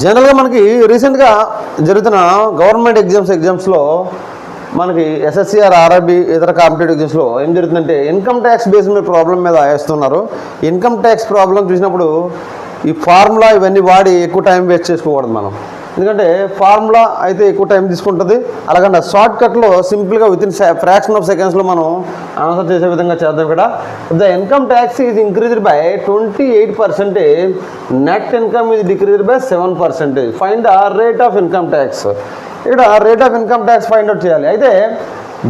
జనరల్గా మనకి రీసెంట్గా జరుగుతున్న గవర్నమెంట్ ఎగ్జామ్స్లో మనకి ఎస్ఎస్సి ఆర్ఆర్బి ఇతర కాంపిటేటివ్ ఎగ్జామ్స్లో ఏం జరుగుతుందంటే ఇన్కమ్ ట్యాక్స్ బేస్ మీద ప్రాబ్లం మీద వేస్తున్నారు. ఇన్కమ్ ట్యాక్స్ ప్రాబ్లం చూసినప్పుడు ఈ ఫార్ములా ఇవన్నీ వాడి ఎక్కువ టైం వేస్ట్ చేసుకోకూడదు మనం. ఎందుకంటే ఫార్ములా అయితే ఎక్కువ టైం తీసుకుంటుంది. అలాగంటే షార్ట్ కట్లో సింపుల్గా వితిన్ ఫ్రాక్షన్ ఆఫ్ సెకండ్స్లో మనం ఆన్సర్ చేసే విధంగా చేద్దాం. ఇక్కడ the income tax is increased by 28%, net income is decreased by 7%. Find the rate of income tax. ఇక్కడ rate of income tax find out చేయాలి. అయితే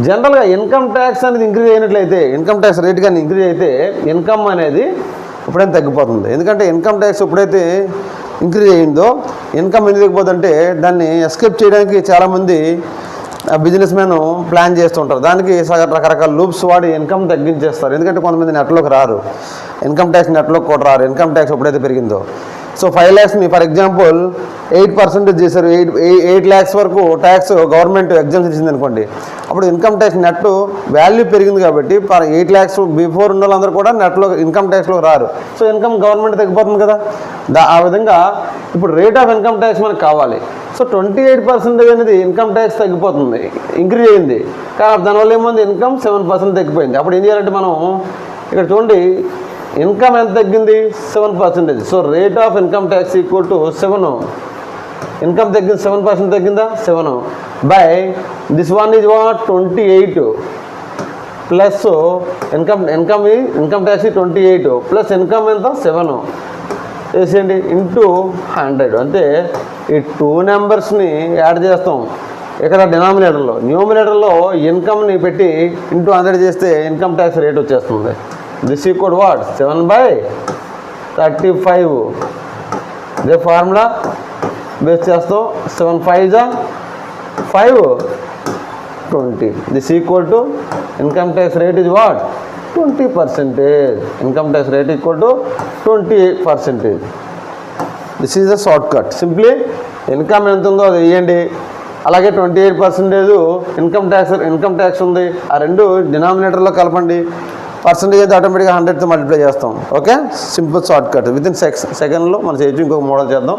జనరల్గా ఇన్కమ్ ట్యాక్స్ అనేది ఇంక్రీజ్ అయినట్లయితే, ఇన్కమ్ ట్యాక్స్ రేట్ కానీ ఇంక్రీజ్ అయితే ఇన్కమ్ అనేది ఎప్పుడైనా తగ్గిపోతుంది. ఎందుకంటే ఇన్కమ్ ట్యాక్స్ ఎప్పుడైతే ఇంక్రీజ్ అయ్యిందో ఇన్కమ్ ఎందుకు తగ్గిపోతుందంటే దాన్ని ఎస్కేప్ చేయడానికి చాలామంది బిజినెస్ మ్యాన్ ప్లాన్ చేస్తుంటారు. దానికి రకరకాల లూప్స్ వాడి ఇన్కమ్ తగ్గించేస్తారు. ఎందుకంటే కొంతమంది నెట్లోకి రారు, ఇన్కమ్ ట్యాక్స్ నెట్లోకి కూడా రారు. ఇన్కమ్ ట్యాక్స్ ఎప్పుడైతే పెరిగిందో సో 5 lakhsని ఫర్ ఎగ్జాంపుల్ 8% చేశారు. 8 lakhs వరకు ట్యాక్స్ గవర్నమెంట్ ఎగ్జామ్స్ ఇచ్చింది అనుకోండి. అప్పుడు ఇన్కమ్ ట్యాక్స్ నెట్ వాల్యూ పెరిగింది కాబట్టి 8 lakhs బిఫోర్ ఉన్న వాళ్ళందరూ కూడా నెట్లో ఇన్కమ్ ట్యాక్స్లో రారు. సో ఇన్కమ్ గవర్నమెంట్ తగ్గిపోతుంది కదా. ఆ విధంగా ఇప్పుడు రేట్ ఆఫ్ ఇన్కమ్ ట్యాక్స్ మనకు కావాలి. సో 28% అనేది ఇన్కమ్ ట్యాక్స్ తగ్గిపోతుంది, ఇంక్రీజ్ అయింది. కానీ దానివల్ల ఏముంది, ఇన్కమ్ 7% తగ్గిపోయింది. అప్పుడు ఏం చేయాలంటే మనం ఇక్కడ చూడండి, ఇన్కమ్ ఎంత తగ్గింది, 7%. So rate of income tax equal to 7. Income తగ్గింది, 7% తగ్గిందా, 7 by this one is what 28 plus income tax 28 plus income ఎంత 7 వేసేయండి ఇంటూ 100. అంటే ఈ 2 నెంబర్స్ని యాడ్ చేస్తాం ఇక్కడ డినామినేటర్లో. న్యూమినేటర్లో ఇన్కమ్ని పెట్టి ఇంటూ 100 చేస్తే ఇన్కమ్ ట్యాక్స్ రేట్ వచ్చేస్తుంది. This equal what 7/35. ఇదే ఫార్ములా బేస్ చేస్తాం. 7 5 5 20. This equal to income tax rate is what 20%. Income tax rate equal to 20%. This is a short cut. Simply income ఎంత ఉందో అది వేయండి. అలాగే 28% ఇన్కమ్ ట్యాక్స్ ఉంది. ఆ రెండు డినామినేటర్లో కలపండి. పర్సంటేజ్ అయితే ఆటోమేటిక్గా 100తో మల్టిప్లై చేస్తాం. Okay, simple short cut. Within సెకండ్లో మనం చేయొచ్చు. ఇంకొక మోడల్ చేద్దాం.